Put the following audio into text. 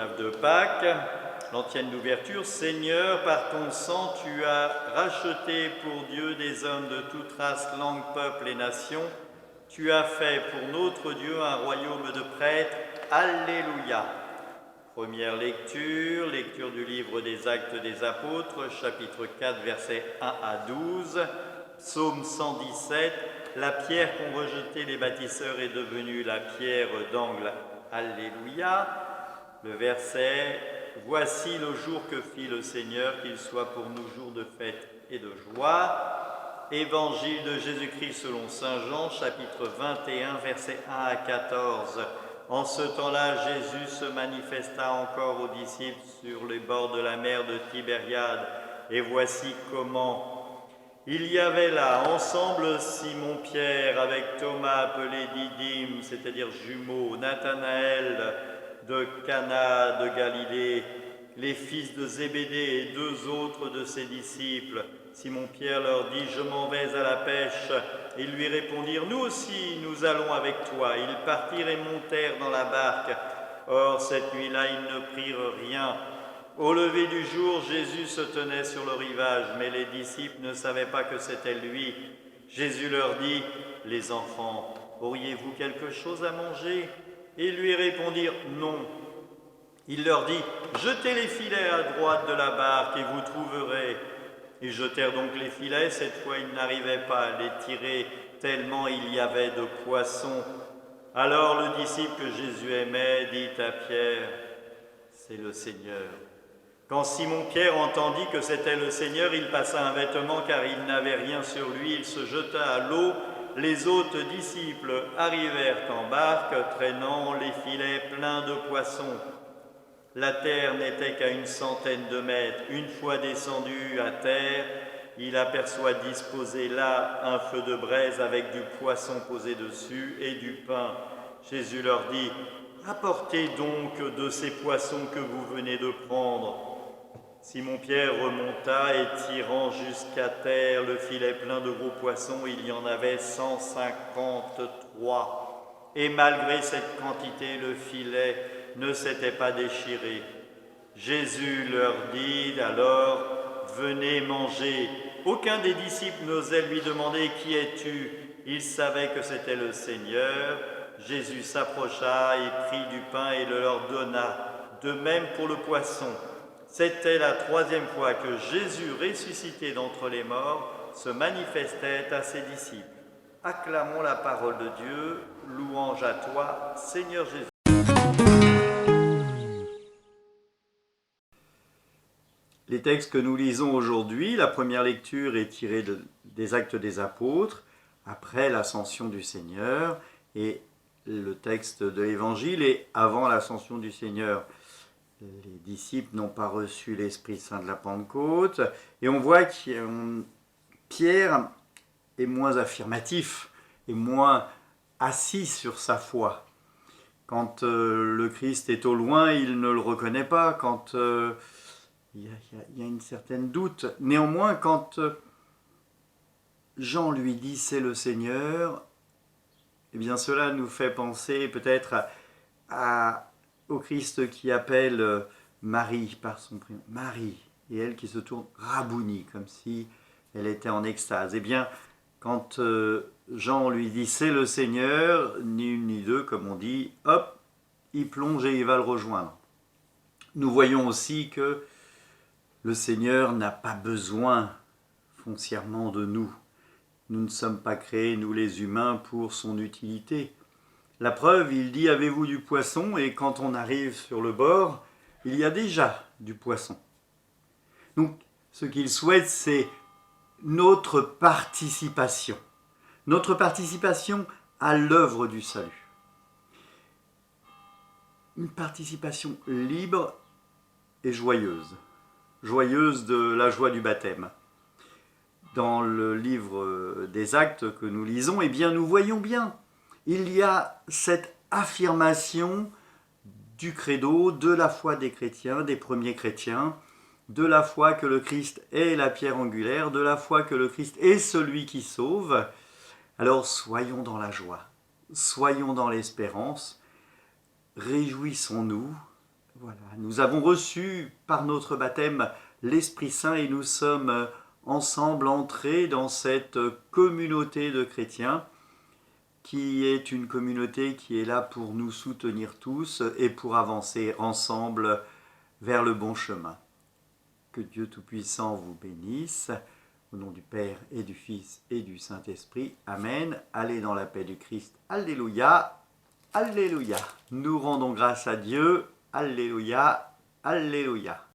l'octave de Pâques, l'antienne d'ouverture. Seigneur, par ton sang, tu as racheté pour Dieu des hommes de toute race, langue, peuple et nation. Tu as fait pour notre Dieu un royaume de prêtres. Alléluia. Première lecture, lecture du livre des Actes des Apôtres, chapitre 4, versets 1 à 12, psaume 117, la pierre qu'ont rejetée les bâtisseurs est devenue la pierre d'angle. Alléluia. Le verset, voici le jour que fit le Seigneur, qu'il soit pour nous jour de fête et de joie. Évangile de Jésus-Christ selon saint Jean, chapitre 21, versets 1 à 14. En ce temps-là, Jésus se manifesta encore aux disciples sur les bords de la mer de Tibériade. Et voici comment. Il y avait là ensemble Simon-Pierre avec Thomas appelé Didyme, c'est-à-dire jumeau, Nathanaël de Cana de Galilée, les fils de Zébédée et deux autres de ses disciples. Simon-Pierre leur dit, je m'en vais à la pêche. Ils lui répondirent, nous aussi, nous allons avec toi. Ils partirent et montèrent dans la barque. Or, cette nuit-là, ils ne prirent rien. Au lever du jour, Jésus se tenait sur le rivage, mais les disciples ne savaient pas que c'était lui. Jésus leur dit, les enfants, auriez-vous quelque chose à manger? Ils lui répondirent, non. Il leur dit, jetez les filets à droite de la barque et vous trouverez. Ils jetèrent donc les filets, cette fois ils n'arrivaient pas à les tirer, tellement il y avait de poissons. Alors le disciple que Jésus aimait dit à Pierre, c'est le Seigneur. Quand Simon-Pierre entendit que c'était le Seigneur, il passa un vêtement car il n'avait rien sur lui, il se jeta à l'eau. Les autres disciples arrivèrent en barque, traînant les filets pleins de poissons. La terre n'était qu'à 100 de mètres. Une fois descendu à terre, il aperçoit disposé là un feu de braise avec du poisson posé dessus et du pain. Jésus leur dit, apportez donc de ces poissons que vous venez de prendre. Simon-Pierre remonta et tirant jusqu'à terre le filet plein de gros poissons, il y en avait 153. Et malgré cette quantité, le filet ne s'était pas déchiré. Jésus leur dit alors, venez manger. Aucun des disciples n'osait lui demander, qui es-tu? Il savait que c'était le Seigneur. Jésus s'approcha et prit du pain et le leur donna. De même pour le poisson. C'était la troisième fois que Jésus, ressuscité d'entre les morts, se manifestait à ses disciples. Acclamons la parole de Dieu, louange à toi, Seigneur Jésus. Les textes que nous lisons aujourd'hui, la première lecture est tirée des Actes des Apôtres, après l'ascension du Seigneur, et le texte de l'Évangile est avant l'ascension du Seigneur. Les disciples n'ont pas reçu l'Esprit Saint de la Pentecôte, et on voit que Pierre est moins affirmatif, et moins assis sur sa foi. Quand le Christ est au loin, il ne le reconnaît pas, quand il y a une certaine doute. Néanmoins, quand Jean lui dit « c'est le Seigneur », eh bien cela nous fait penser peut-être au Christ qui appelle Marie par son prénom, Marie, et elle qui se tourne Rabouni, comme si elle était en extase. Eh bien, quand Jean lui dit « c'est le Seigneur », ni une ni deux, comme on dit, hop, il plonge et il va le rejoindre. Nous voyons aussi que le Seigneur n'a pas besoin foncièrement de nous. Nous ne sommes pas créés, nous les humains, pour son utilité. La preuve, il dit « avez-vous du poisson ?» et quand on arrive sur le bord, il y a déjà du poisson. Donc, ce qu'il souhaite, c'est notre participation à l'œuvre du salut. Une participation libre et joyeuse de la joie du baptême. Dans le livre des Actes que nous lisons, eh bien, nous voyons bien, il y a cette affirmation du credo, de la foi des chrétiens, des premiers chrétiens, de la foi que le Christ est la pierre angulaire, de la foi que le Christ est celui qui sauve. Alors soyons dans la joie, soyons dans l'espérance, réjouissons-nous, Voilà, nous avons reçu par notre baptême l'Esprit Saint et nous sommes ensemble entrés dans cette communauté de chrétiens qui est une communauté qui est là pour nous soutenir tous et pour avancer ensemble vers le bon chemin. Que Dieu Tout-Puissant vous bénisse. Au nom du Père et du Fils et du Saint-Esprit. Amen. Allez dans la paix du Christ. Alléluia. Alléluia. Nous rendons grâce à Dieu. Alléluia. Alléluia.